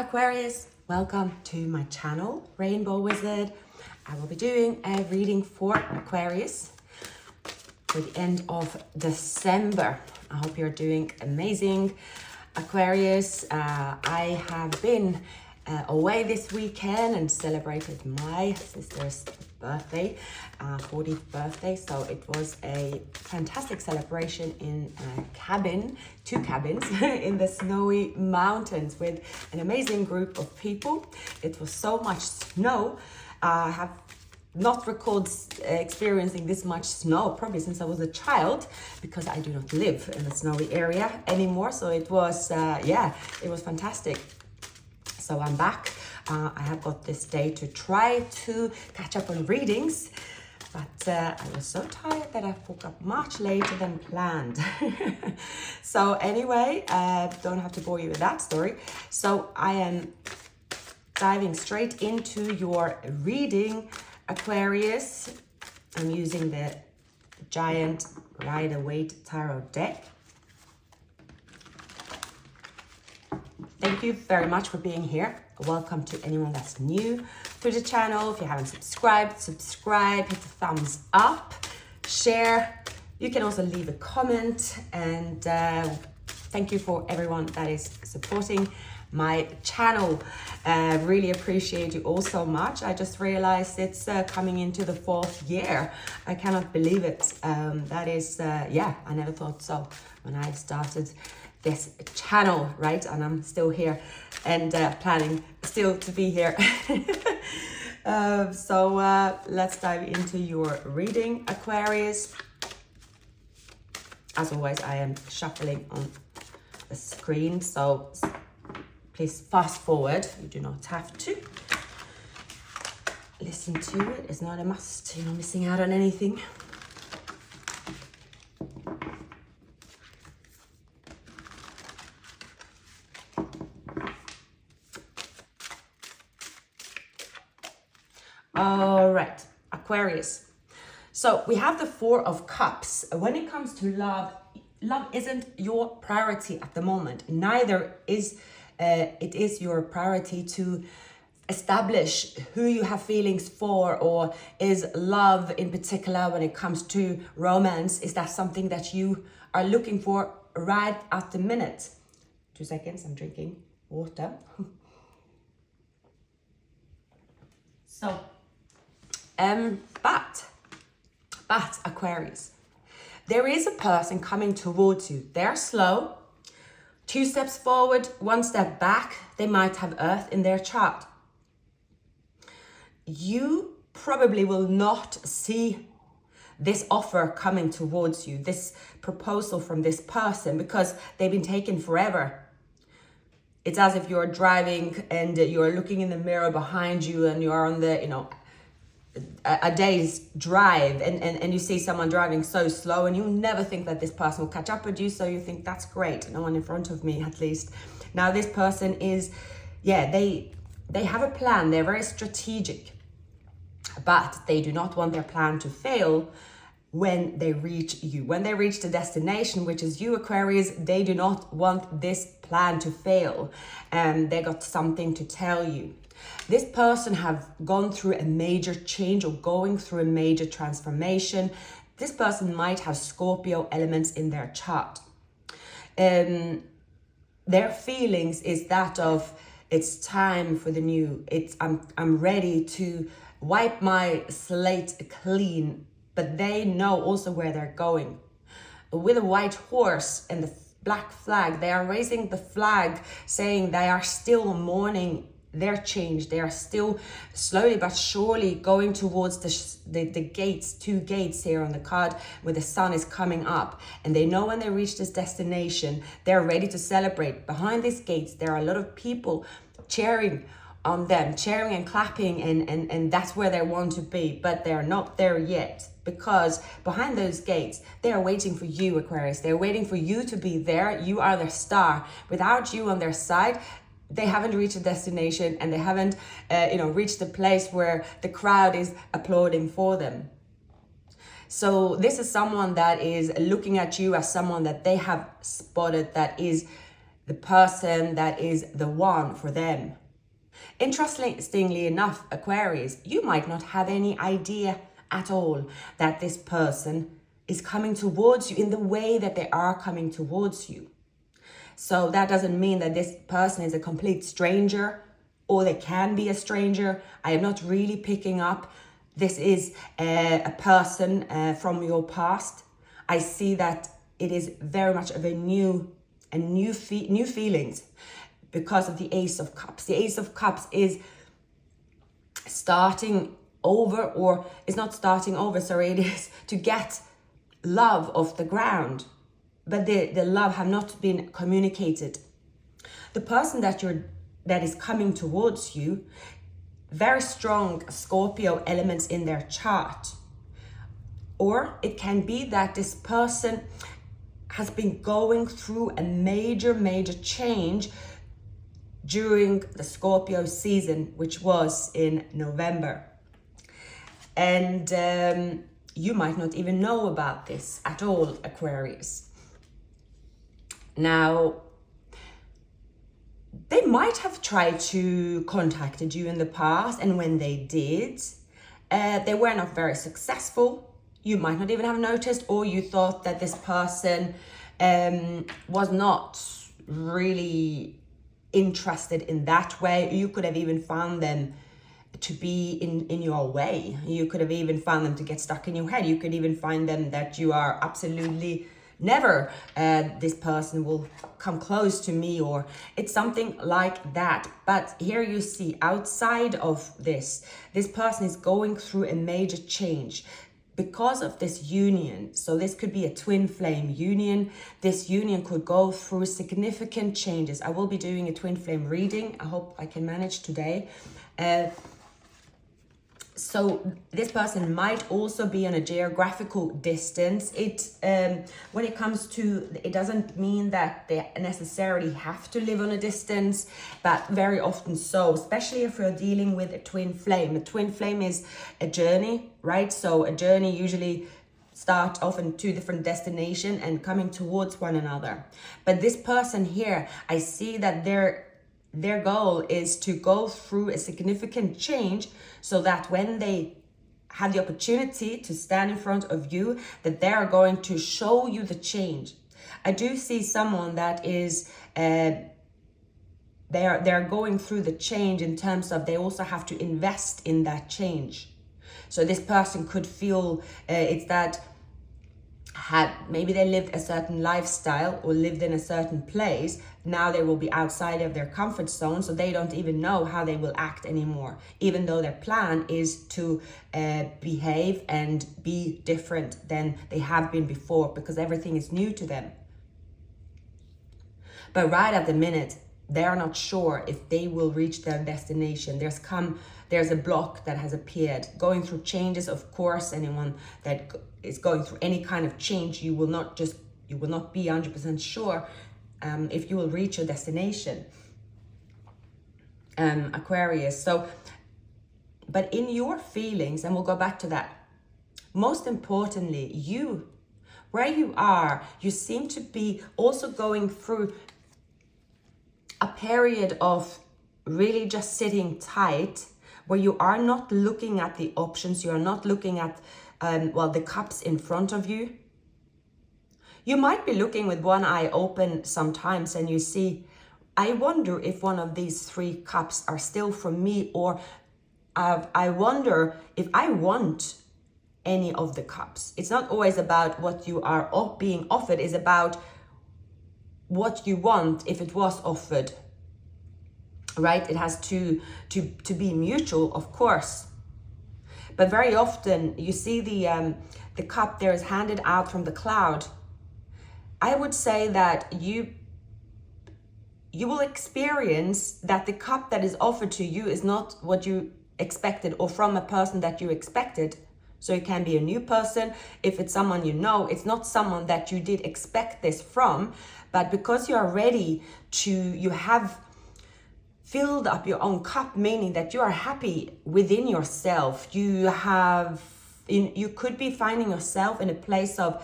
Aquarius, welcome to my channel, Rainbow Wizard. I will be doing a reading for Aquarius for the end of December. I hope you're doing amazing, Aquarius. I have been away this weekend and celebrated my sister's birthday, 40th birthday. So it was a fantastic celebration in a cabin, 2 cabins in the snowy mountains with an amazing group of people. It was so much snow. I have not recalled experiencing this much snow probably since I was a child, because I do not live in the snowy area anymore. So it was, it was fantastic. So I'm back. I have got this day to try to catch up on readings, but I was so tired that I woke up much later than planned. So anyway, don't have to bore you with that story. So I am diving straight into your reading, Aquarius. I'm using the giant Rider-Waite Tarot deck. Thank you very much for being here. Welcome to anyone that's new to the channel. If you haven't subscribed, subscribe, hit the thumbs up, share. You can also leave a comment, and thank you for everyone that is supporting my channel. Really appreciate you all so much. I just realized it's coming into the 4th year. I cannot believe it. That is, I never thought so when I started this channel, right? And I'm still here and planning still to be here. So let's dive into your reading, Aquarius. As always, I am shuffling on the screen, so please fast forward. You do not have to listen to it. It's not a must. You're not missing out on anything. All right, Aquarius. So we have the 4 of Cups. When it comes to love, love isn't your priority at the moment. Neither is it is your priority to establish who you have feelings for, or is love in particular when it comes to romance. Is that something that you are looking for right at the minute? 2 seconds, I'm drinking water. So, but Aquarius, there is a person coming towards you. They're slow, 2 steps forward, 1 step back. They might have Earth in their chart. You probably will not see this offer coming towards you, this proposal from this person, because they've been taken forever. It's as if you're driving and you're looking in the mirror behind you, and you're on the, a day's drive, and you see someone driving so slow, and you never think that this person will catch up with you. So you think, that's great, no one in front of me at least. Now this person is, they have a plan. They're very strategic, but they do not want their plan to fail. When they reach you, when they reach the destination, which is you, Aquarius, they do not want this plan to fail. They got something to tell you. This person have gone through a major change or going through a major transformation. This person might have Scorpio elements in their chart. Their feelings is that of, it's time for the new. I'm ready to wipe my slate clean. But they know also where they're going. With a white horse and the black flag, they are raising the flag, saying they are still mourning their change. They are still slowly but surely going towards the gates, 2 gates here on the card, where the sun is coming up. And they know when they reach this destination, they're ready to celebrate. Behind these gates, there are a lot of people cheering on them, cheering and clapping, and that's where they want to be, but they're not there yet, because behind those gates, they are waiting for you, Aquarius. They're waiting for you to be there. You are their star. Without you on their side, they haven't reached a destination, and they haven't reached the place where the crowd is applauding for them. So this is someone that is looking at you as someone that they have spotted, that is the person that is the one for them. Interestingly enough, Aquarius, you might not have any idea at all that this person is coming towards you in the way that they are coming towards you. So that doesn't mean that this person is a complete stranger, or they can be a stranger. I am not really picking up this is a person from your past. I see that it is very much of a new feelings because of the Ace of Cups. The Ace of Cups is starting over, or is not starting over, sorry, it is to get love off the ground, but the love have not been communicated. The person that is coming towards you, very strong Scorpio elements in their chart. Or it can be that this person has been going through a major change during the Scorpio season, which was in November. And you might not even know about this at all, Aquarius. Now, they might have tried to contact you in the past, and when they did, they were not very successful. You might not even have noticed, or you thought that this person was not really interested in that way. You could have even found them to be in your way. You could have even found them to get stuck in your head. You could even find them that you are absolutely never, this person will come close to me, or it's something like that. But here you see, outside of this person is going through a major change because of this union. So this could be a twin flame union. This union could go through significant changes. I will be doing a twin flame reading. I hope I can manage today. So this person might also be on a geographical distance. When it comes to, it doesn't mean that they necessarily have to live on a distance, but very often so, especially if you're dealing with a twin flame. A twin flame is a journey, right? So a journey usually starts off in two different destinations and coming towards one another. But this person here, I see that their goal is to go through a significant change, so that when they have the opportunity to stand in front of you, that they are going to show you the change. I do see someone that is they're going through the change in terms of they also have to invest in that change. So this person could feel it's that maybe they lived a certain lifestyle or lived in a certain place. Now they will be outside of their comfort zone, so they don't even know how they will act anymore, even though their plan is to behave and be different than they have been before, because everything is new to them. But right at the minute, they are not sure if they will reach their destination. There's a block that has appeared. Going through changes, of course, anyone that is going through any kind of change, you will not be 100% sure if you will reach your destination, Aquarius. So, but in your feelings, and we'll go back to that, most importantly, where you are, you seem to be also going through a period of really just sitting tight, where you are not looking at the options, you are not looking at the cups in front of you. You might be looking with one eye open sometimes, and you see, I wonder if one of these three cups are still for me, or I wonder if I want any of the cups. It's not always about what you are being offered, it's about what you want if it was offered, right? It has to be mutual, of course. But very often you see the cup there is handed out from the cloud. I would say that you will experience that the cup that is offered to you is not what you expected, or from a person that you expected. So it can be a new person. If it's someone you know, it's not someone that you did expect this from, but because you are ready you have filled up your own cup, meaning that you are happy within yourself. You could be finding yourself in a place of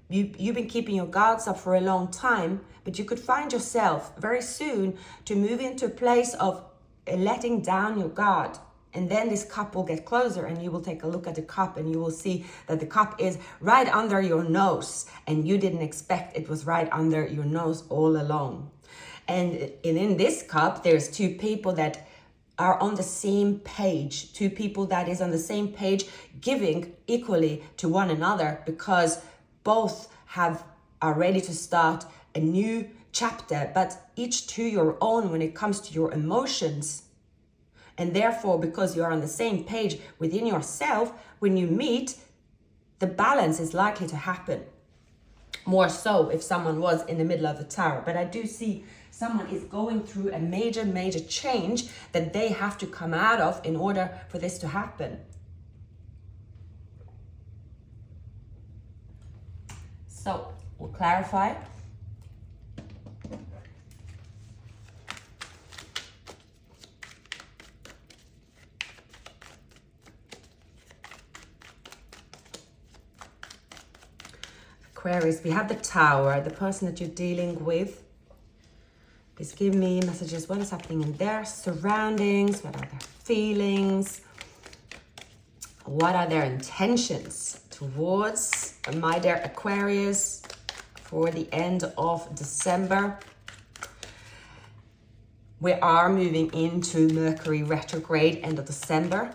You've been keeping your guards up for a long time, but you could find yourself very soon to move into a place of letting down your guard. And then this cup will get closer and you will take a look at the cup and you will see that the cup is right under your nose and you didn't expect it was right under your nose all along. And in this cup, there's two people that are on the same page, two people that is on the same page, giving equally to one another, because both are ready to start a new chapter, but each to your own when it comes to your emotions. And therefore, because you're on the same page within yourself, when you meet, the balance is likely to happen. More so if someone was in the middle of the tower. But I do see someone is going through a major change that they have to come out of in order for this to happen. So we'll clarify. Aquarius, we have the tower, the person that you're dealing with. Please give me messages. What is happening in their surroundings? What are their feelings? What are their intentions towards my dear Aquarius for the end of December? We are moving into Mercury retrograde end of December.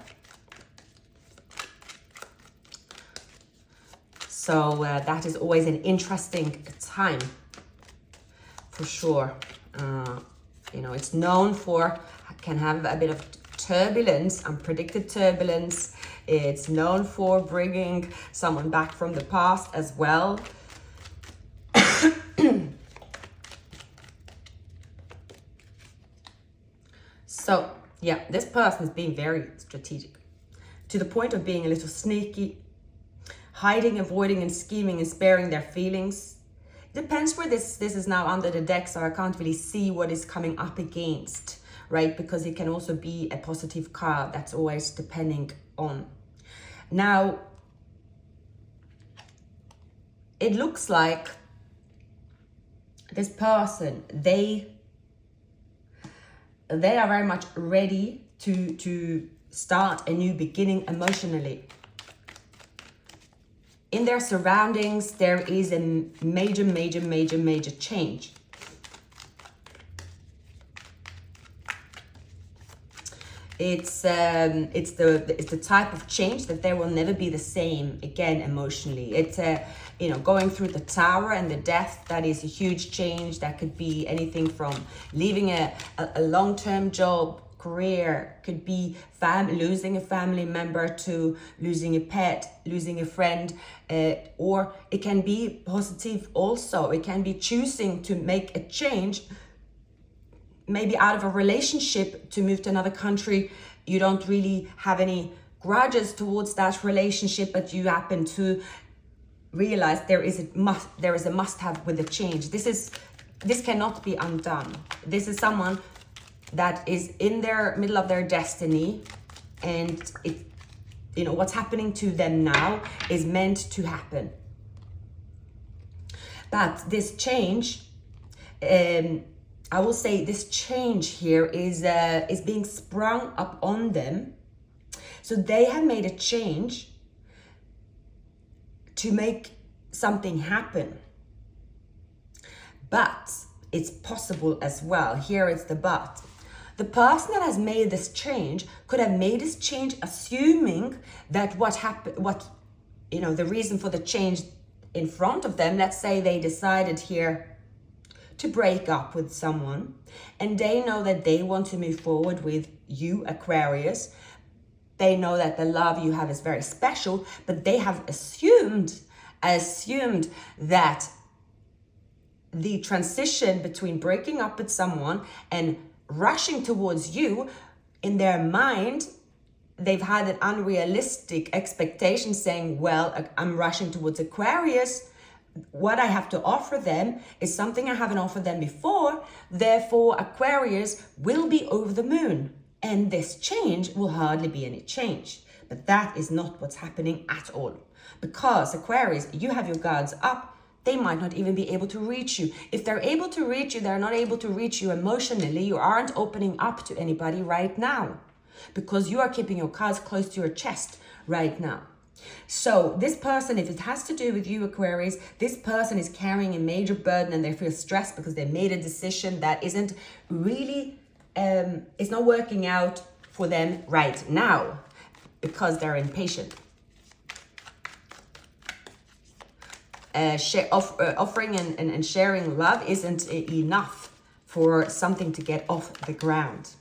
So that is always an interesting time, for sure. It's known for, can have a bit of turbulence, unpredicted turbulence. It's known for bringing someone back from the past as well. So, yeah, this person is being very strategic, to the point of being a little sneaky, hiding, avoiding, and scheming and sparing their feelings. It depends where this is now under the deck, so I can't really see what is coming up against, right? Because it can also be a positive card. That's always depending on. Now, it looks like this person, they are very much ready to start a new beginning emotionally. In their surroundings, there is a major change. It's the type of change that they will never be the same again emotionally. It's going through the tower and the death. That is a huge change. That could be anything from leaving a long-term job, career, could be losing a family member, to losing a pet, losing a friend, or it can be positive also. It can be choosing to make a change, maybe out of a relationship, to move to another country. You don't really have any grudges towards that relationship, but you happen to realize there is a must-have with the change. This cannot be undone. This is someone that is in their middle of their destiny, and what's happening to them now is meant to happen. But this change, I will say, this change here is being sprung up on them. So they have made a change to make something happen. But it's possible as well. Here it's the but. The person that has made this change could have made this change assuming that the reason for the change in front of them, let's say they decided here to break up with someone, and they know that they want to move forward with you, Aquarius. They know that the love you have is very special, but they have assumed that the transition between breaking up with someone and rushing towards you, in their mind, they've had an unrealistic expectation, saying, well, I'm rushing towards Aquarius. What I have to offer them is something I haven't offered them before. Therefore, Aquarius will be over the moon, and this change will hardly be any change. But that is not what's happening at all. Because Aquarius, you have your guards up. they might not even be able to reach you. If they're able to reach you, they're not able to reach you emotionally. You aren't opening up to anybody right now because you are keeping your cards close to your chest right now. So this person, if it has to do with you, Aquarius, this person is carrying a major burden and they feel stressed because they made a decision that isn't really, it's not working out for them right now because they're impatient. Offering and sharing love isn't enough for something to get off the ground.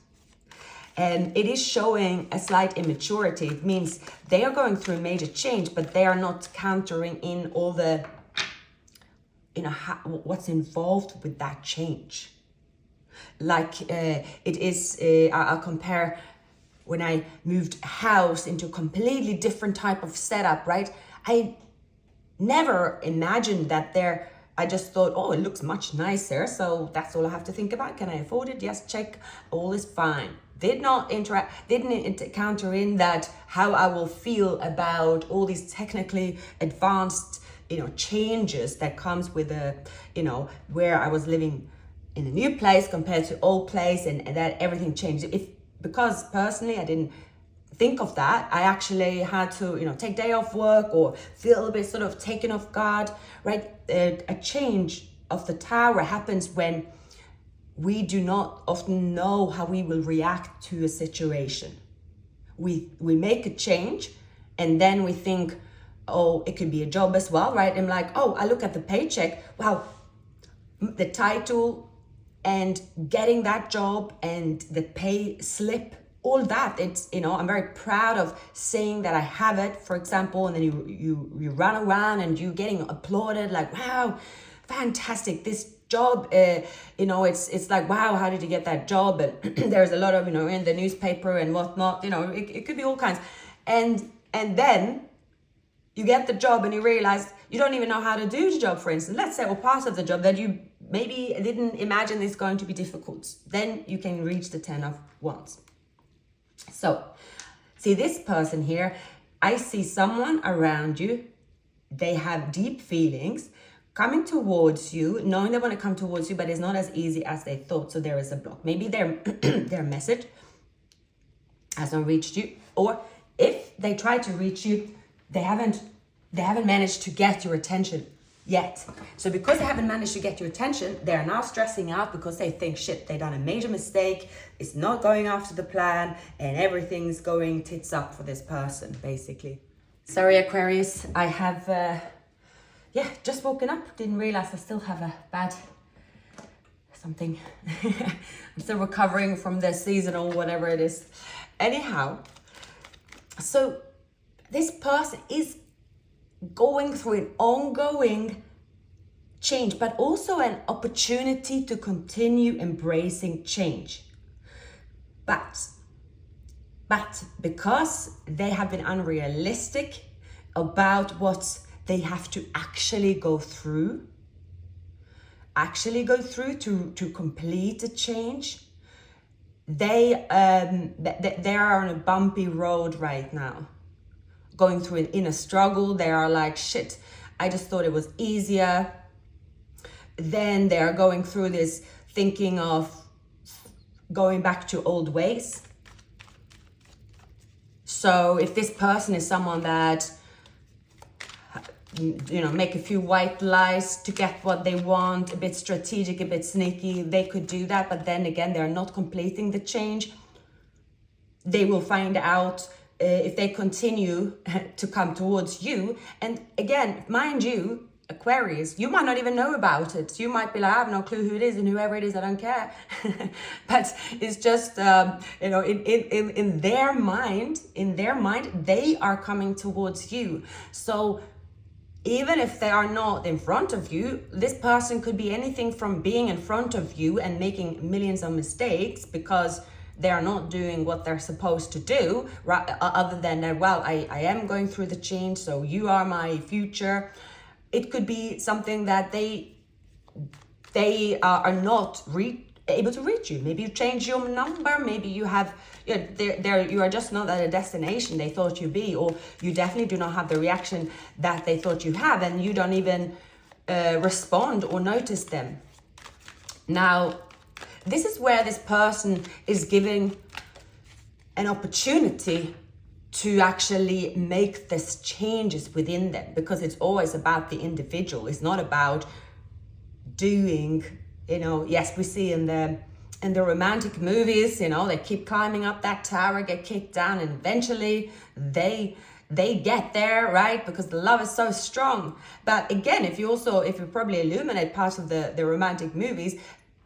And it is showing a slight immaturity. It means they are going through major change, but they are not countering in all the, what's involved with that change. Like it is, I'll compare when I moved house into a completely different type of setup, right? I never imagined that there, I just thought, oh, it looks much nicer. So that's all I have to think about. Can I afford it? Yes, check. All is fine. Didn't counter in that how I will feel about all these technically advanced, changes that comes with where I was living in a new place compared to old place and that everything changed. Because personally I didn't think of that, I actually had to, take day off work or feel a bit sort of taken off guard, right? A change of the tower happens when we do not often know how we will react to a situation. We make a change and then we think, oh, it could be a job as well, right? I'm like, oh, I look at the paycheck, wow, the title and getting that job and the pay slip, all that, it's, I'm very proud of saying that I have it, for example, and then you run around and you getting applauded like, wow, fantastic, this job, it's like, wow, how did you get that job? And there's a lot of, in the newspaper and whatnot, it could be all kinds. And then you get the job and you realize you don't even know how to do the job, for instance. Let's say, or part of the job that you maybe didn't imagine is going to be difficult. Then you can reach the 10 of Wands. So, see this person here, I see someone around you, they have deep feelings coming towards you, knowing they want to come towards you, but it's not as easy as they thought. So there is a block. Maybe their message has not reached you, or if they try to reach you, they haven't managed to get your attention yet. So because they haven't managed to get your attention, they're now stressing out because they think, shit, they done a major mistake, it's not going after the plan, and everything's going tits up for this person, basically. Sorry, Aquarius, I have, just woken up, didn't realize I still have a bad something. I'm still recovering from the seasonal, whatever it is. Anyhow, so this person is going through an ongoing change, but also an opportunity to continue embracing change. But because they have been unrealistic about what they have to actually go through to complete a change, they are on a bumpy road right now, going through an inner struggle. They are like, shit, I just thought it was easier. Then they are going through this thinking of going back to old ways. So if this person is someone that, make a few white lies to get what they want, a bit strategic, a bit sneaky, they could do that. But then again, they're not completing the change. They will find out if they continue to come towards you. And again, mind you, Aquarius, you might not even know about it. You might be like, I have no clue who it is, and whoever it is, I don't care. But it's just, in their mind, they are coming towards you. So even if they are not in front of you, this person could be anything from being in front of you and making millions of mistakes because they are not doing what they're supposed to do, right? Other than that, well, I am going through the change, so you are my future. It could be something that they are not able to reach you. Maybe you change your number. Maybe you have, you are just not at a destination they thought you'd be, or you definitely do not have the reaction that they thought you have, and you don't even respond or notice them. Now, this is where this person is giving an opportunity to actually make these changes within them, because it's always about the individual. It's not about doing, yes, we see in the romantic movies, they keep climbing up that tower, get kicked down, and eventually they get there, right? Because the love is so strong. But again, if you probably illuminate parts of the romantic movies,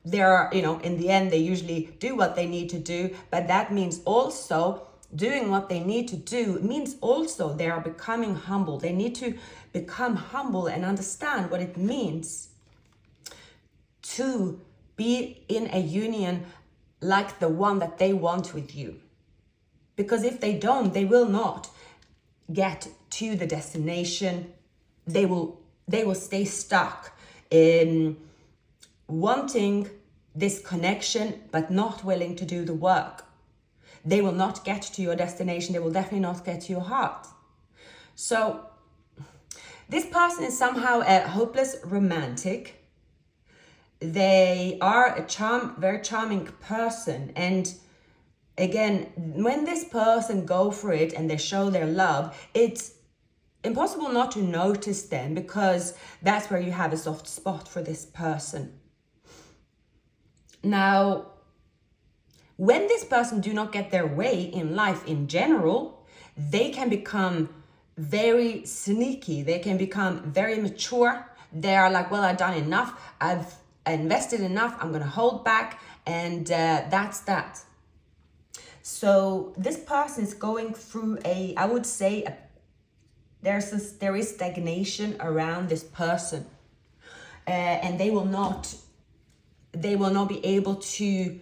there are, in the end, they usually do what they need to do. But that means also doing what they need to do means also they are becoming humble. They need to become humble and understand what it means to be in a union like the one that they want with you. Because if they don't, they will not get to the destination. They will stay stuck in wanting this connection but not willing to do the work. They will not get to your destination. They will definitely not get to your heart. So this person is somehow a hopeless romantic. They are a very charming person. And again, when this person go for it and they show their love, it's impossible not to notice them, because that's where you have a soft spot for this person. Now, when this person do not get their way in life in general, they can become very sneaky. They can become very mature. They are like, well, I've done enough. I've invested enough. I'm going to hold back. And that's that. So this person is going through there is stagnation around this person. And they will not be able to,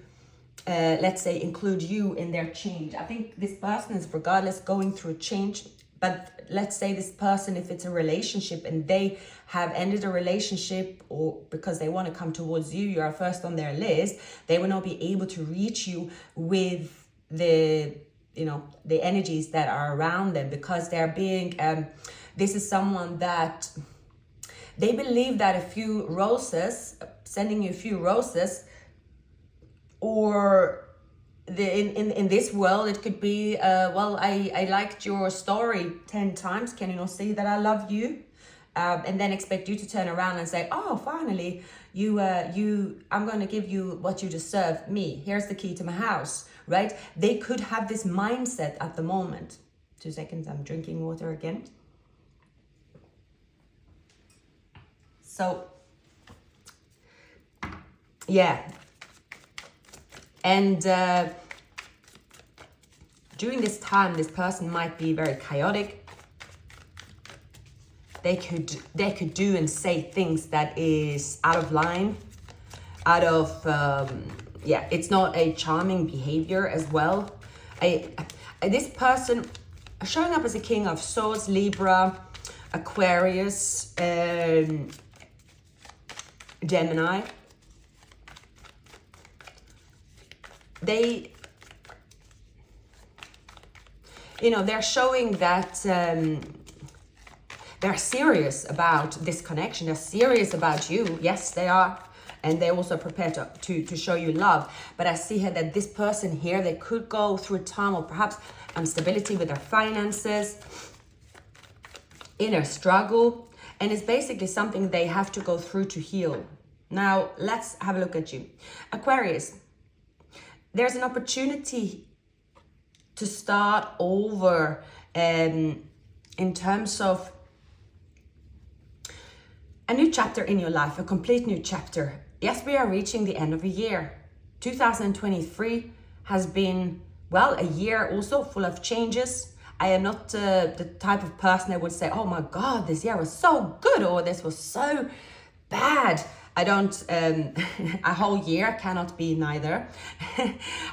let's say, include you in their change. I think this person is regardless going through a change. But let's say this person, if it's a relationship and they have ended a relationship, or because they want to come towards you, you are first on their list, they will not be able to reach you with the energies that are around them, because they're being, this is someone that they believe that sending you a few roses, or in this world, it could be, I liked your story 10 times. Can you not see that I love you? And then expect you to turn around and say, oh, finally, I'm going to give you what you deserve. Me, here's the key to my house, right? They could have this mindset at the moment. 2 seconds, I'm drinking water again. So, yeah. And during this time, this person might be very chaotic. They could do and say things that is out of line, it's not a charming behavior as well. This person showing up as a King of Swords, Libra, Aquarius, Gemini. They're showing that they're serious about this connection. They're serious about you. Yes, they are. And they're also prepared to show you love. But I see here that this person here, they could go through a time of perhaps instability with their finances, inner struggle. And it's basically something they have to go through to heal. Now, let's have a look at you. Aquarius, there's an opportunity to start over in terms of a new chapter in your life, a complete new chapter. Yes, we are reaching the end of a year. 2023 has been, a year also full of changes. I am not the type of person that would say, oh my God, this year was so good, or this was so bad. I don't, a whole year cannot be neither.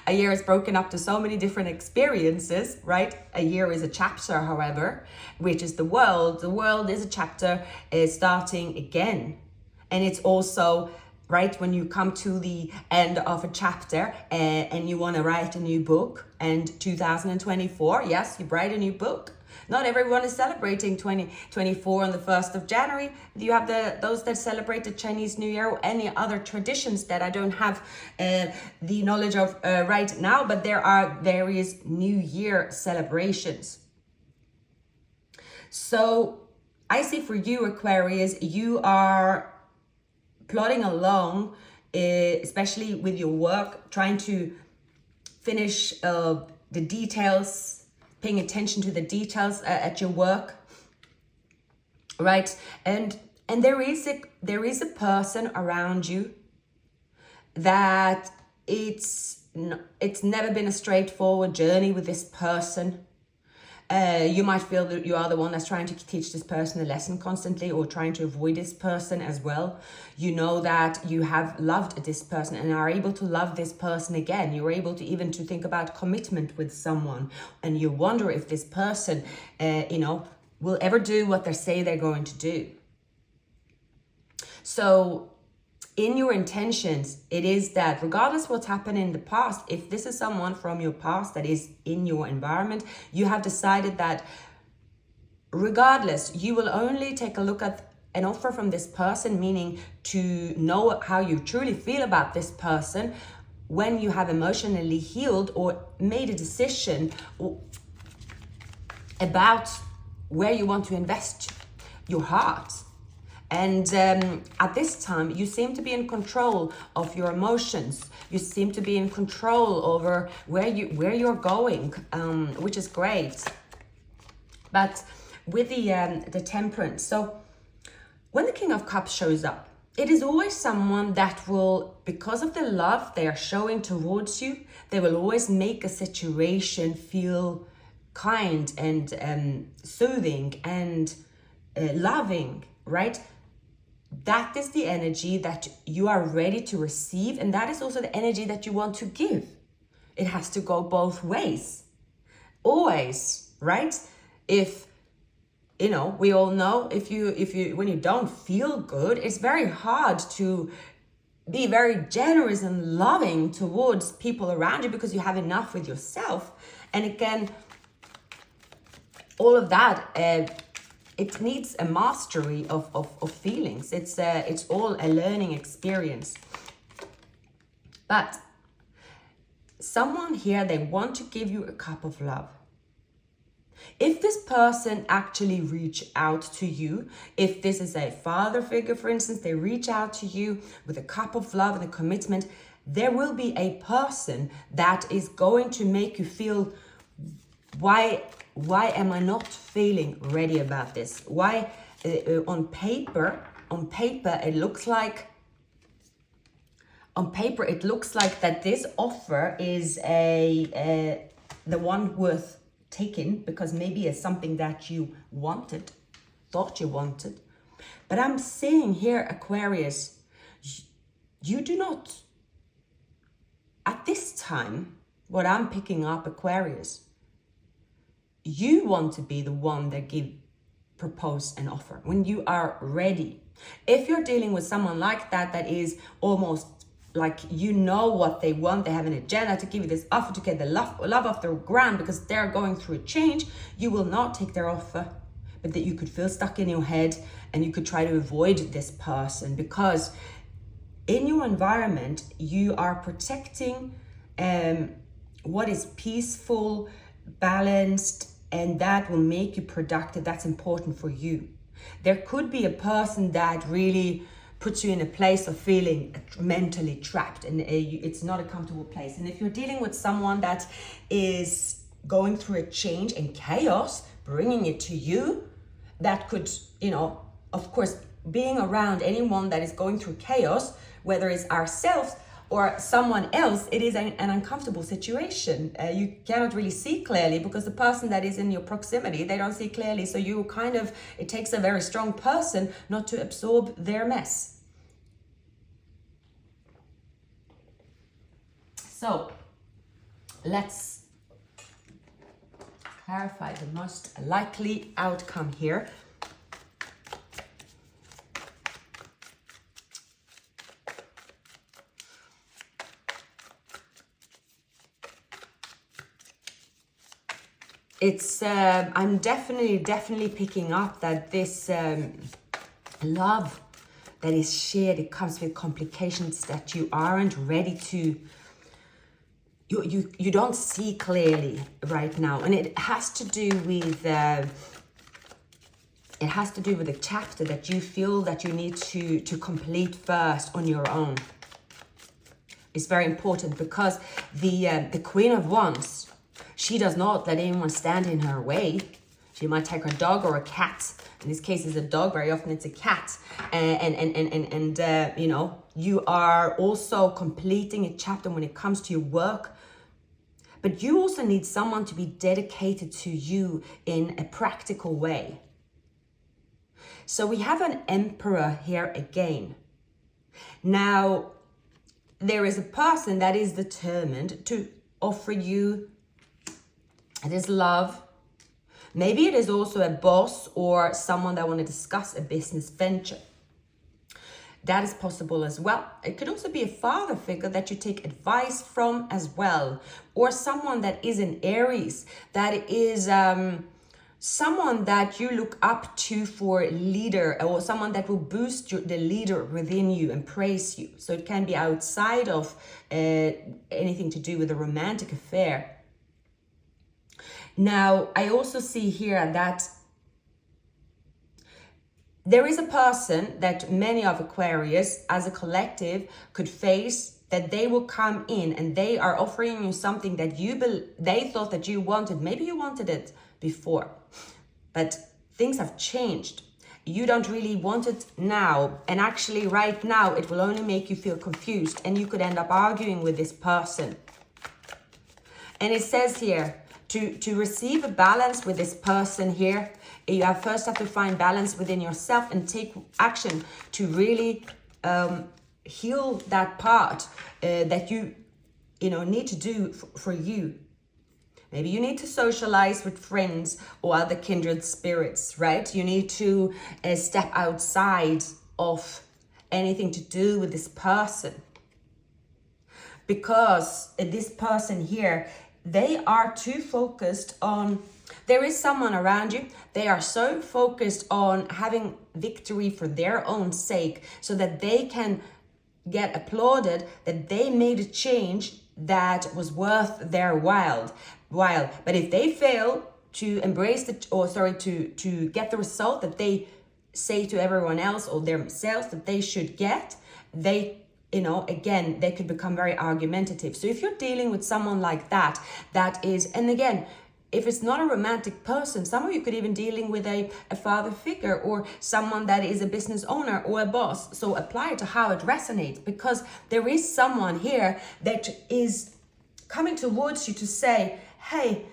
A year is broken up to so many different experiences, right? A year is a chapter, however, which is the world. The world is a chapter, is starting again. And it's also, right, when you come to the end of a chapter and you want to write a new book, and 2024, yes, you write a new book. Not everyone is celebrating 2024 on the 1st of January. You have those that celebrate the Chinese New Year or any other traditions that I don't have the knowledge of right now, but there are various New Year celebrations. So I see for you, Aquarius, you are plodding along, especially with your work, trying to finish the details, paying attention to the details at your work, right? And there is a person around you that it's never been a straightforward journey with this person. You might feel that you are the one that's trying to teach this person a lesson constantly, or trying to avoid this person as well. You know that you have loved this person and are able to love this person again. You're able to even to think about commitment with someone, and you wonder if this person, will ever do what they say they're going to do. So in your intentions, it is that regardless what's happened in the past, if this is someone from your past that is in your environment, you have decided that regardless, you will only take a look at an offer from this person, meaning to know how you truly feel about this person when you have emotionally healed or made a decision about where you want to invest your heart. And at this time, you seem to be in control of your emotions. You seem to be in control over where you're going, which is great. But with the Temperance, so when the King of Cups shows up, it is always someone that will, because of the love they are showing towards you, they will always make a situation feel kind and soothing and loving, right? That is the energy that you are ready to receive, and that is also the energy that you want to give. It has to go both ways. Always, right? If we all know if you when you don't feel good, it's very hard to be very generous and loving towards people around you because you have enough with yourself. And again, all of that it needs a mastery of feelings. It's all a learning experience. But someone here, they want to give you a cup of love. If this person actually reach out to you, if this is a father figure, for instance, they reach out to you with a cup of love and a commitment, there will be a person that is going to make you feel, why am I not feeling ready about this? Why on paper it looks like that this offer is the one worth taking, because maybe it's something that you thought you wanted. But I'm seeing here, Aquarius, you do not, at this time, what I'm picking up, Aquarius, you want to be the one that propose an offer when you are ready. If you're dealing with someone like that is almost like what they want, they have an agenda to give you this offer to get the love off the ground because they're going through a change, you will not take their offer. But that you could feel stuck in your head and you could try to avoid this person, because in your environment you are protecting what is peaceful, balanced, and that will make you productive. That's important for you. There could be a person that really puts you in a place of feeling mentally trapped, and it's not a comfortable place. And if you're dealing with someone that is going through a change and chaos, bringing it to you, that could, of course, being around anyone that is going through chaos, whether it's ourselves or someone else, it is an uncomfortable situation. You cannot really see clearly because the person that is in your proximity, they don't see clearly. So it takes a very strong person not to absorb their mess. So let's clarify the most likely outcome here. it's I'm definitely picking up that this love that is shared, it comes with complications that you aren't ready to, you don't see clearly right now, and it has to do with the chapter that you feel that you need to complete first on your own. It's very important, because the Queen of Wands, she does not let anyone stand in her way. She might take her dog or a cat. In this case, it's a dog. Very often, it's a cat. And you know, you are also completing a chapter when it comes to your work. But you also need someone to be dedicated to you in a practical way. So we have an Emperor here again. Now, there is a person that is determined to offer you this love. Maybe it is also a boss or someone that want to discuss a business venture. That is possible as well. It could also be a father figure that you take advice from as well. Or someone that is in Aries, that is someone that you look up to for a leader, or someone that will boost the leader within you and praise you. So it can be outside of anything to do with a romantic affair. Now, I also see here that there is a person that many of Aquarius as a collective could face, that they will come in and they are offering you something that they thought that you wanted. Maybe you wanted it before, but things have changed. You don't really want it now. And actually right now, it will only make you feel confused, and you could end up arguing with this person. And it says here, to receive a balance with this person here, you first have to find balance within yourself and take action to really heal that part that you need to do for you. Maybe you need to socialize with friends or other kindred spirits, right? You need to step outside of anything to do with this person. Because this person here, they are too focused on, there is someone around you, they are so focused on having victory for their own sake, so that they can get applauded that they made a change that was worth their while. But if they fail to embrace to get the result that they say to everyone else or themselves that they should get, again, they could become very argumentative. So if you're dealing with someone like that is, and again, if it's not a romantic person, some of you could even dealing with a father figure or someone that is a business owner or a boss. So apply it to how it resonates, because there is someone here that is coming towards you to say, hey,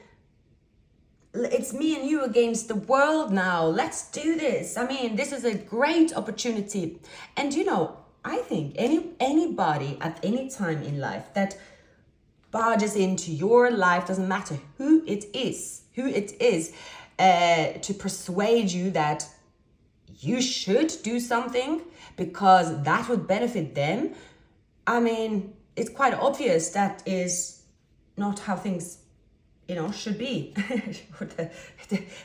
it's me and you against the world now. Let's do this. I mean, this is a great opportunity. And I think anybody at any time in life that barges into your life, doesn't matter who it is, to persuade you that you should do something because that would benefit them. I mean, it's quite obvious that is not how things should be.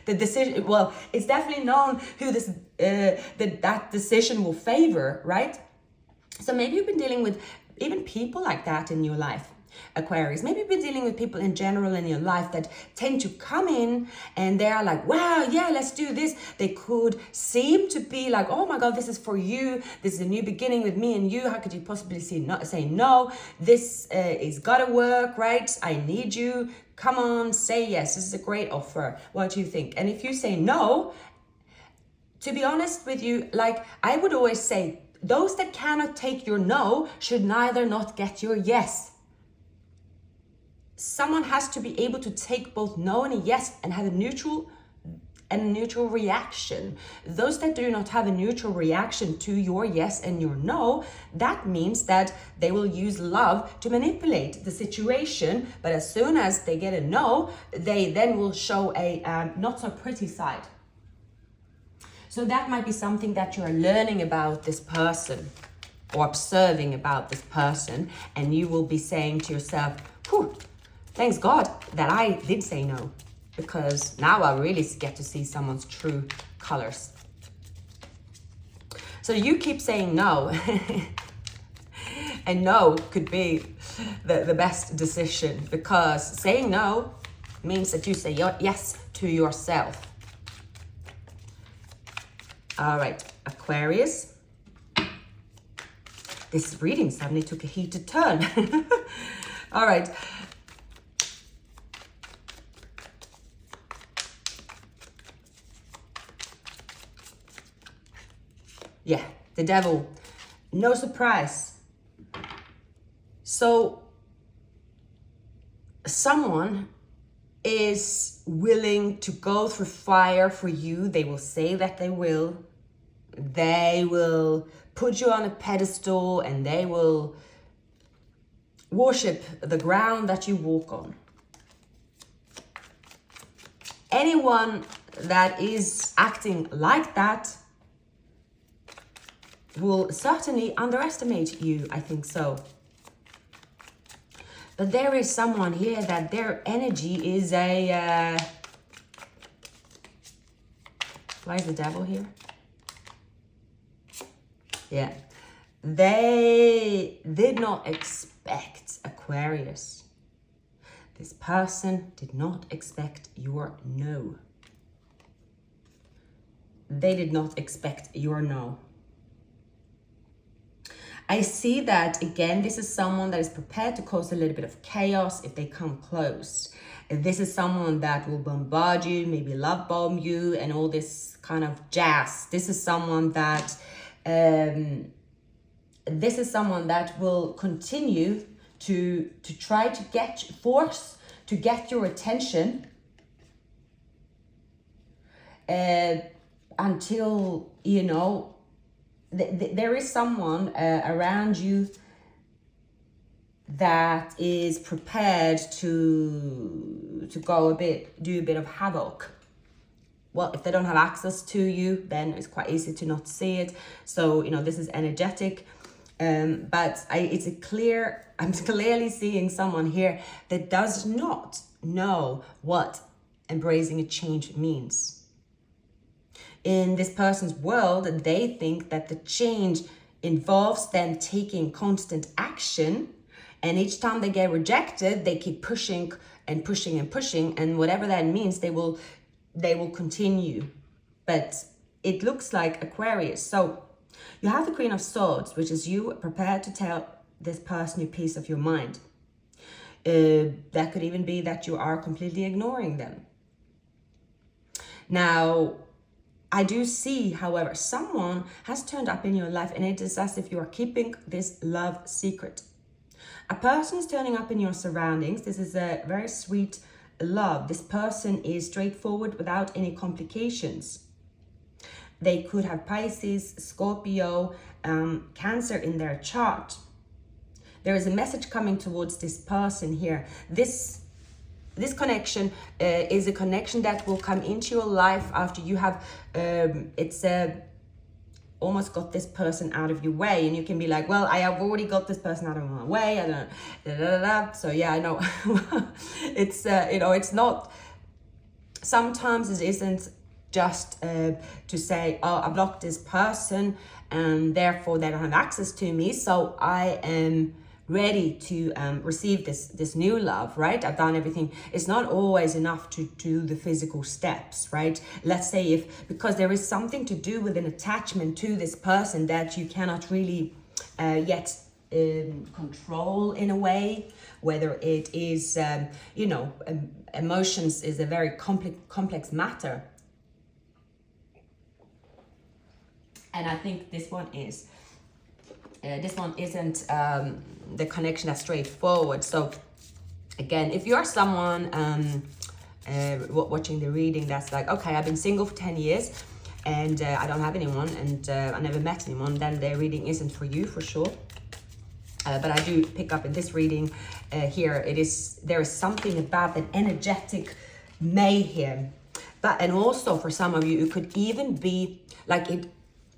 the decision, well, it's definitely known who that decision will favor, right? So maybe you've been dealing with even people like that in your life, Aquarius. Maybe you've been dealing with people in general in your life that tend to come in and they're like, wow, yeah, let's do this. They could seem to be like, oh my God, this is for you. This is a new beginning with me and you. How could you possibly say no? This is gotta work, right? I need you. Come on, say yes. This is a great offer. What do you think? And if you say no, to be honest with you, like I would always say, those that cannot take your no should neither not get your yes. Someone has to be able to take both no and a yes and have a neutral reaction. Those that do not have a neutral reaction to your yes and your no, that means that they will use love to manipulate the situation. But as soon as they get a no, they then will show a not so pretty side. So that might be something that you're learning about this person or observing about this person, and you will be saying to yourself, whew, thanks God that I did say no. because now I really get to see someone's true colors. So you keep saying no. And no could be the best decision, because saying no means that you say yes to yourself. All right, Aquarius. This reading suddenly took a heated turn. All right. Yeah, the devil. No surprise. So someone is willing to go through fire for you. They will say that they will. They will put you on a pedestal, and they will worship the ground that you walk on. Anyone that is acting like that will certainly underestimate you, I think so. But there is someone here that their energy is a... Why is the devil here? Yeah. They did not expect, Aquarius. This person did not expect your no. They did not expect your no. I see that, again, this is someone that is prepared to cause a little bit of chaos if they come close. This is someone that will bombard you, maybe love bomb you, and all this kind of jazz. This is someone that will continue to try to force to get your attention until, you know, there is someone around you that is prepared to do a bit of havoc. Well, if they don't have access to you, then it's quite easy to not see it. So, you know, this is energetic. But I'm clearly seeing someone here that does not know what embracing a change means. In this person's world, they think that the change involves them taking constant action, and each time they get rejected, they keep pushing and pushing and pushing, and whatever that means, they will continue. But it looks like, Aquarius, so you have the Queen of Swords, which is you prepared to tell this person your piece of your mind. That could even be that you are completely ignoring them. Now, I do see, however, someone has turned up in your life, and it is as if you are keeping this love secret. A person is turning up in your surroundings. This is a very sweet love. This person is straightforward without any complications. They could have Pisces, Scorpio, Cancer in their chart. There is a message coming towards this person here. This connection is a connection that will come into your life after you have, almost got this person out of your way, and you can be like, well, I have already got this person out of my way. I don't. So yeah, I know. It's it's not. Sometimes it isn't just to say, oh, I blocked this person, and therefore they don't have access to me. So I am ready to receive this new love, right? I've done everything. It's not always enough to do the physical steps, right? Let's say because there is something to do with an attachment to this person that you cannot really yet control in a way, whether it is, emotions is a very complex matter. And I think this one is. This one isn't the connection that's straightforward. So again, if you're someone watching the reading that's like, okay, I've been single for 10 years and I don't have anyone, and I never met anyone, then the reading isn't for you for sure. But I do pick up in this reading here, there is something about that energetic mayhem. And also for some of you, it could even be like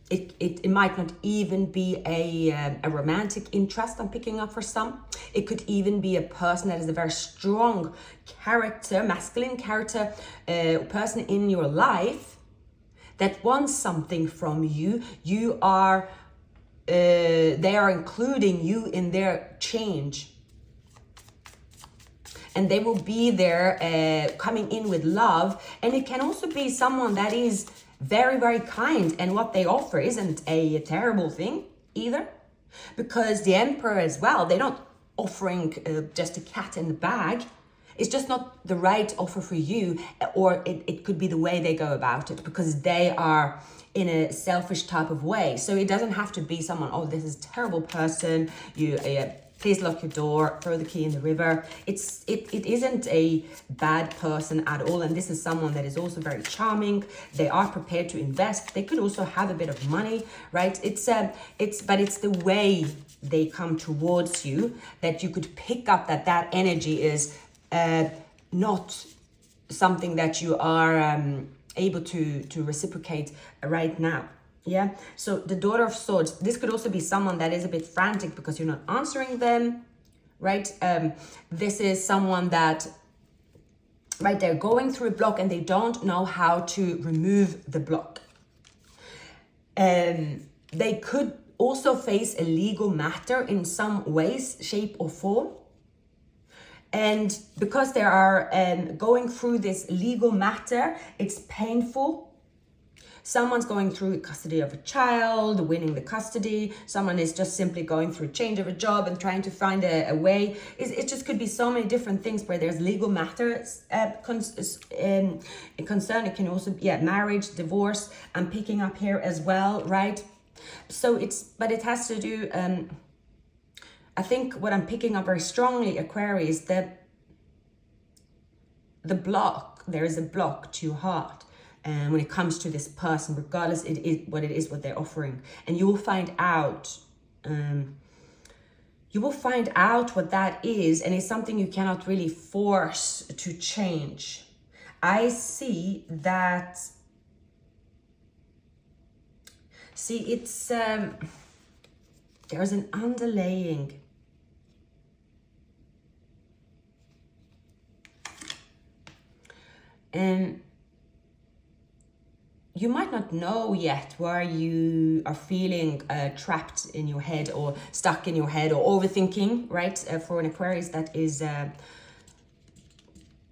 It might not even be a romantic interest I'm picking up for some. It could even be a person that is a very strong character, masculine character, person in your life that wants something from you. They are including you in their change. And they will be there coming in with love. And it can also be someone that is very, very kind, and what they offer isn't a terrible thing either, because the Emperor as well, they're not offering just a cat in the bag. It's just not the right offer for you, or it could be the way they go about it, because they are in a selfish type of way. So it doesn't have to be someone, oh, this is a terrible person, you please lock your door, throw the key in the river. It isn't a bad person at all. And this is someone that is also very charming. They are prepared to invest. They could also have a bit of money, right? But it's the way they come towards you that you could pick up that energy is not something that you are able to reciprocate right now. Yeah, so the Daughter of Swords, this could also be someone that is a bit frantic because you're not answering them, right? This is someone that, right, they're going through a block and they don't know how to remove the block. They could also face a legal matter in some ways, shape or form. And because they are going through this legal matter, it's painful. Someone's going through custody of a child, winning the custody. Someone is just simply going through change of a job and trying to find a way. It just could be so many different things where there's legal matters concern. It can also be marriage, divorce. I'm picking up here as well, right? So but it has to do, I think what I'm picking up very strongly, Aquarius, that there is a block to your heart. And when it comes to this person, regardless what they're offering, and you will find out what that is, and it's something you cannot really force to change. I see that. It's there's an underlying. And you might not know yet where you are feeling trapped in your head or stuck in your head or overthinking, right? For an Aquarius, that is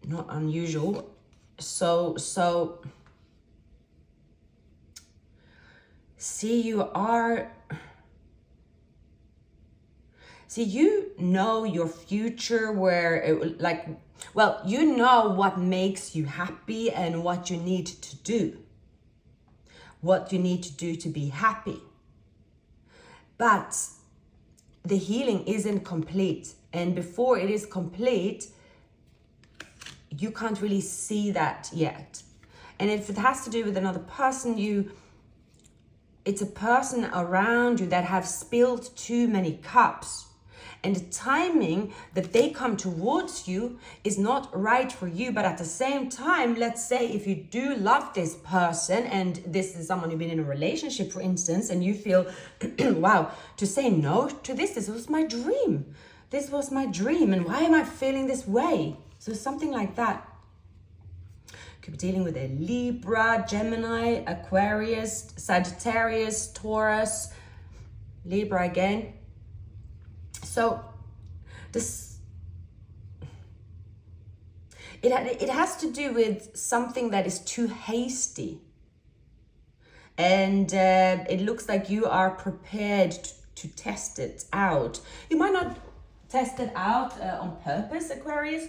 not unusual. So you know your future, you know what makes you happy and what you need to do. What you need to do to be happy. But the healing isn't complete. And before it is complete, you can't really see that yet. And if it has to do with another person, it's a person around you that have spilled too many cups. And the timing that they come towards you is not right for you. But at the same time, let's say if you do love this person and this is someone you've been in a relationship, for instance, and you feel, wow, to say no to this was my dream. This was my dream. And why am I feeling this way? So something like that. Could be dealing with a Libra, Gemini, Aquarius, Sagittarius, Taurus, Libra again. So it has to do with something that is too hasty. And it looks like you are prepared to test it out. You might not test it out on purpose, Aquarius.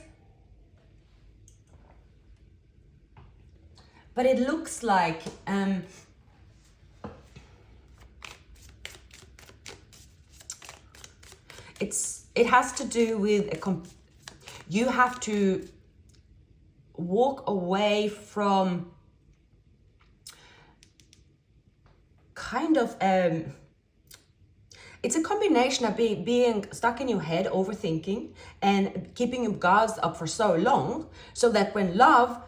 But it looks like it has to do with you have to walk away from kind of it's a combination of being stuck in your head, overthinking, and keeping your guards up for so long, so that when love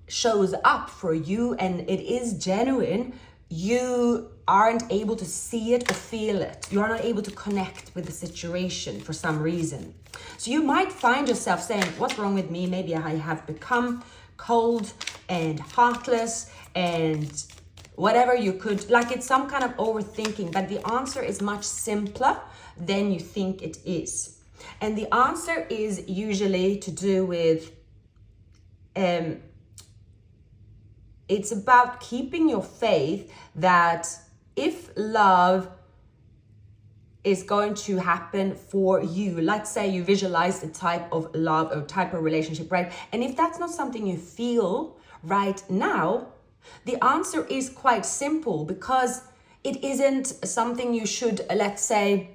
shows up for you and it is genuine, you aren't able to see it or feel it. You are not able to connect with the situation for some reason. So you might find yourself saying, what's wrong with me? Maybe I have become cold and heartless and whatever. You could, like, it's some kind of overthinking, but the answer is much simpler than you think it is. And the answer is usually to do with, it's about keeping your faith that if love is going to happen for you, let's say you visualize the type of love or type of relationship, right? And if that's not something you feel right now, the answer is quite simple, because it isn't something you should, let's say,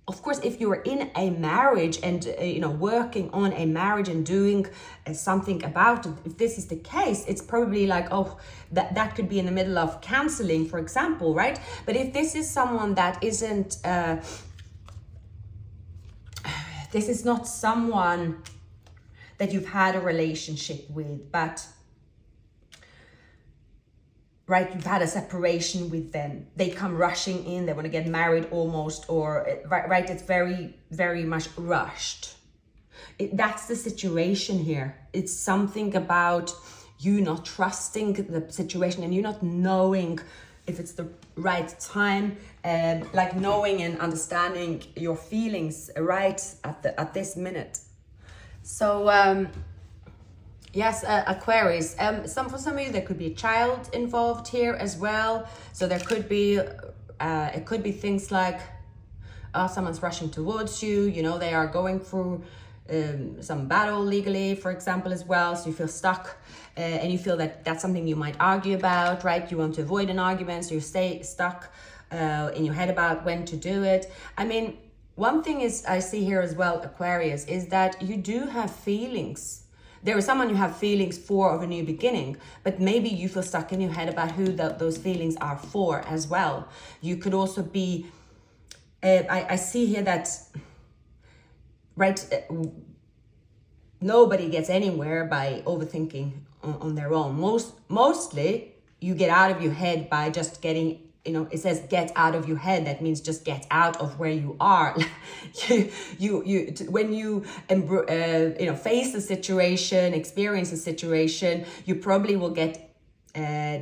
of course, if you're in a marriage and, working on a marriage and doing something about it, if this is the case, it's probably like, oh, that could be in the middle of counseling, for example, right? But if this is someone that isn't, this is not someone that you've had a relationship with, but right, you've had a separation with them, they come rushing in, they want to get married almost, or right, it's very, very much rushed. That's the situation here. It's something about you not trusting the situation and you not knowing if it's the right time, like knowing and understanding your feelings right at this minute. So yes, Aquarius. For some of you, there could be a child involved here as well. So there could be, it could be things like, someone's rushing towards you. You know, they are going through some battle legally, for example, as well. So you feel stuck, and you feel that that's something you might argue about, right? You want to avoid an argument, so you stay stuck in your head about when to do it. I mean, one thing is I see here as well, Aquarius, is that you do have feelings. There is someone you have feelings for of a new beginning, but maybe you feel stuck in your head about who those feelings are for as well. You could also be, I see here that, right, nobody gets anywhere by overthinking on their own. Mostly you get out of your head by just getting, it says get out of your head. That means just get out of where you are. When you face the situation, experience the situation, you probably will get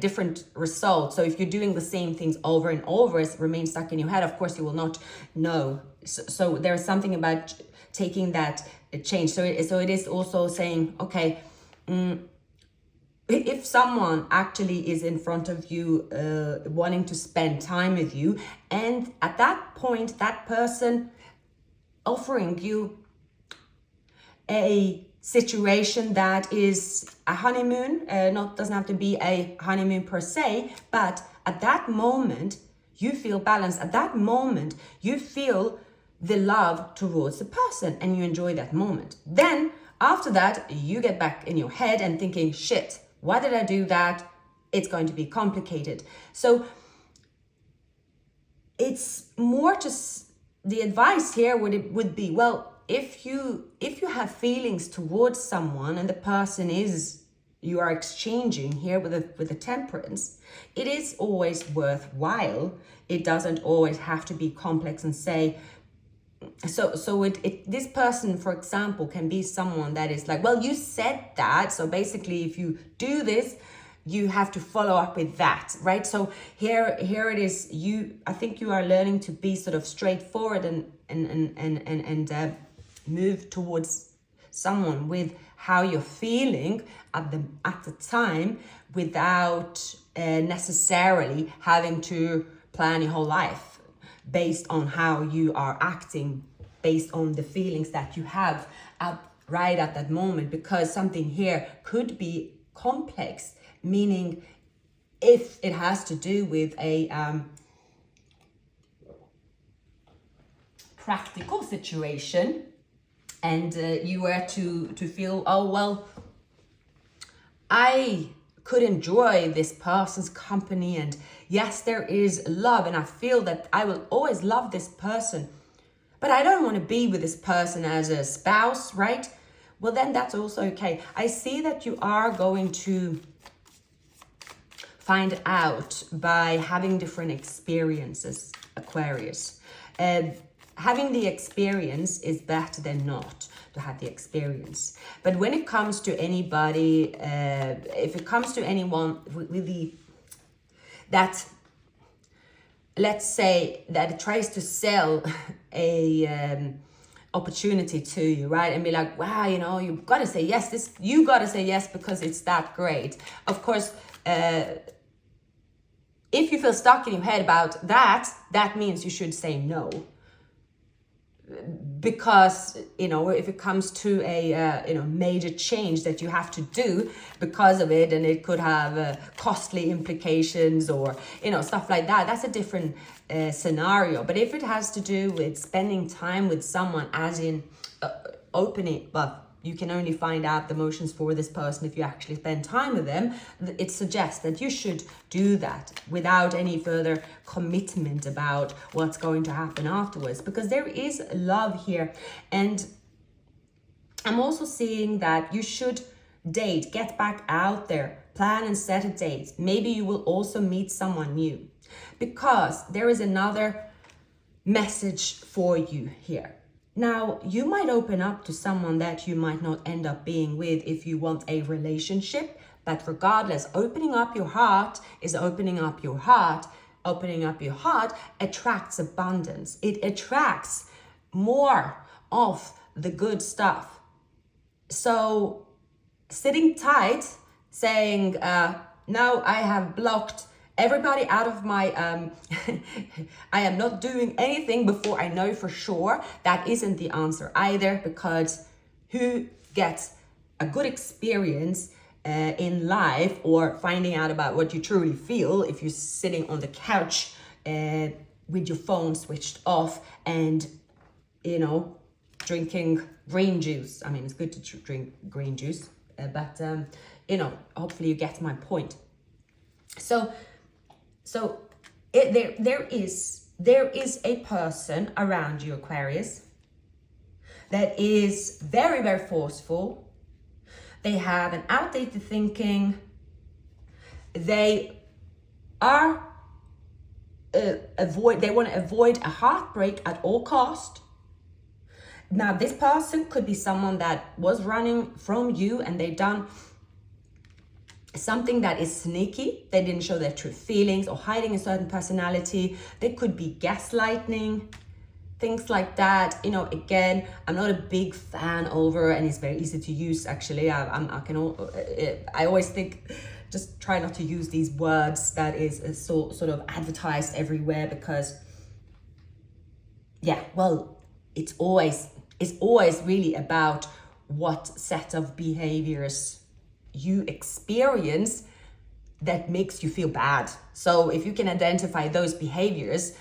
different results. So if you're doing the same things over and over, it remains stuck in your head. Of course, you will not know. So there's something about taking that change. So it is also saying, okay, if someone actually is in front of you, wanting to spend time with you, and at that point, that person offering you a situation that is a honeymoon, doesn't have to be a honeymoon per se, but at that moment, you feel balanced. At that moment, you feel the love towards the person and you enjoy that moment. Then after that, you get back in your head and thinking, shit, why did I do that? It's going to be complicated. So it's more just the advice here would be, well, if you have feelings towards someone and the person you are exchanging here with the Temperance, it is always worthwhile. It doesn't always have to be complex and say, so this person, for example, can be someone that is like, well, you said that, so basically if you do this, you have to follow up with that, right? So here it is. I think you are learning to be sort of straightforward and move towards someone with how you're feeling at the time, without necessarily having to plan your whole life based on how you are acting, based on the feelings that you have right at that moment, because something here could be complex, meaning if it has to do with a practical situation, and you were to feel, oh, well, I could enjoy this person's company, and yes, there is love, and I feel that I will always love this person, but I don't want to be with this person as a spouse, right? Well, then that's also okay. I see that you are going to find out by having different experiences, Aquarius. Having the experience is better than not to have the experience. But when it comes to anybody, if it comes to anyone with that, let's say that it tries to sell a opportunity to you, right? And be like, wow, you know, you gotta say yes, you gotta say yes because it's that great. Of course, if you feel stuck in your head about that, that means you should say no. Because, you know, if it comes to a major change that you have to do because of it, and it could have costly implications or, you know, stuff like that, that's a different scenario. But if it has to do with spending time with someone, as in opening, well, you can only find out the emotions for this person if you actually spend time with them, it suggests that you should do that without any further commitment about what's going to happen afterwards, because there is love here. And I'm also seeing that you should date, get back out there, plan and set a date. Maybe you will also meet someone new, because there is another message for you here. Now, you might open up to someone that you might not end up being with if you want a relationship, but regardless, opening up your heart is opening up your heart. Opening up your heart attracts abundance. It attracts more of the good stuff. So sitting tight, saying, no, I have blocked everybody out of my, I am not doing anything before I know for sure, that isn't the answer either, because who gets a good experience in life, or finding out about what you truly feel, if you're sitting on the couch with your phone switched off and, you know, drinking green juice. I mean, it's good to drink green juice, but, you know, hopefully you get my point. So there is a person around you, Aquarius, that is very, very forceful. They have an outdated thinking. They are they want to avoid a heartbreak at all cost. Now, this person could be someone that was running from you, and they done something that is sneaky. They didn't show their true feelings, or hiding a certain personality. They could be gaslighting, things like that. You know, again, I'm not a big fan over, and it's very easy to use, actually. I always think, just try not to use these words that is sort of advertised everywhere, because yeah, well, it's always really about what set of behaviors you experience that makes you feel bad. So if you can identify those behaviors,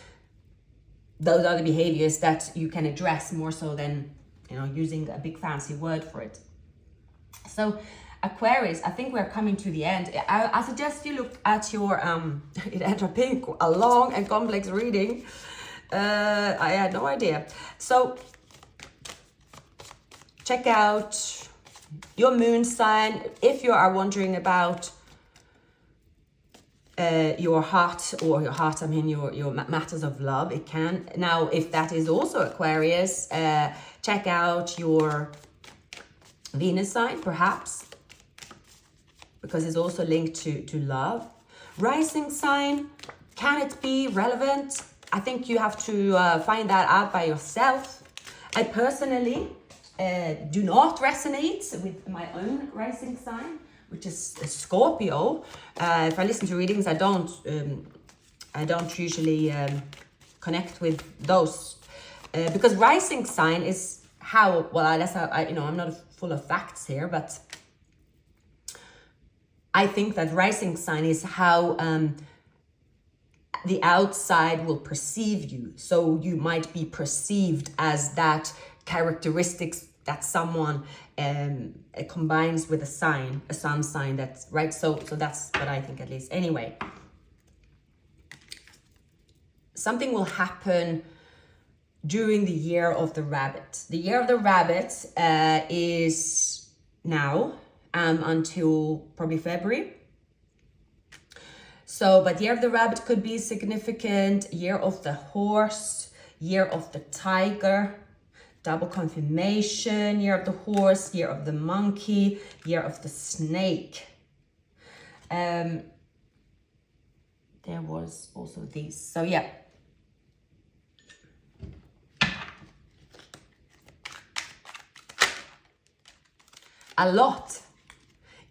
those are the behaviors that you can address more so than, you know, using a big fancy word for it. So Aquarius, I think we're coming to the end. I suggest you look at your it ended up being a long and complex reading. I had no idea. So check out your moon sign. If you are wondering about your heart, I mean your matters of love, it can. Now, if that is also Aquarius, check out your Venus sign, perhaps, because it's also linked to love. Rising sign, can it be relevant? I think you have to find that out by yourself. I personally do not resonate with my own rising sign, which is a Scorpio. If I listen to readings, I don't usually connect with those, because rising sign is how, well, that's how I, you know, I'm not full of facts here, but I think that rising sign is how the outside will perceive you. So you might be perceived as that characteristics that someone combines with a sign, a sun sign. That's right. So that's what I think, at least. Anyway, something will happen during the year of the rabbit. The year of the rabbit is now until probably February. So, but year of the rabbit could be significant, year of the horse, year of the tiger, double confirmation, year of the horse, year of the monkey, year of the snake. There was also these. So yeah. A lot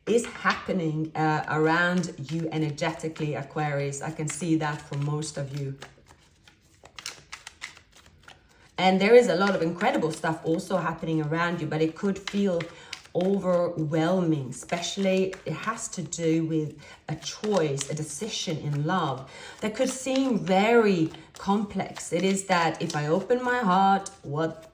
is happening around you energetically, Aquarius. I can see that for most of you. And there is a lot of incredible stuff also happening around you, but it could feel overwhelming, especially it has to do with a choice, a decision in love that could seem very complex. It is that if I open my heart,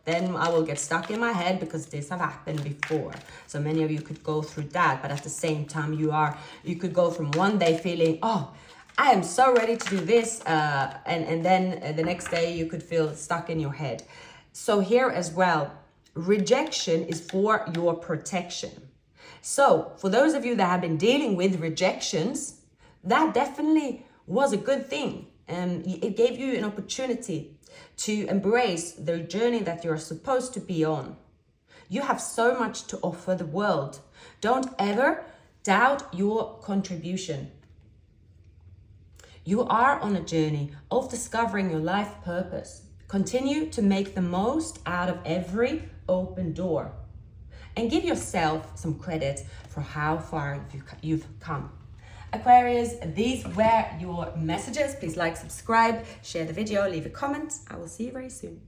then I will get stuck in my head because this have happened before. So many of you could go through that, but at the same time you could go from one day feeling, oh, I am so ready to do this, and then the next day you could feel stuck in your head. So here as well, rejection is for your protection. So for those of you that have been dealing with rejections, that definitely was a good thing. And it gave you an opportunity to embrace the journey that you're supposed to be on. You have so much to offer the world. Don't ever doubt your contribution. You are on a journey of discovering your life purpose. Continue to make the most out of every open door. And give yourself some credit for how far you've come. Aquarius, these were your messages. Please like, subscribe, share the video, leave a comment. I will see you very soon.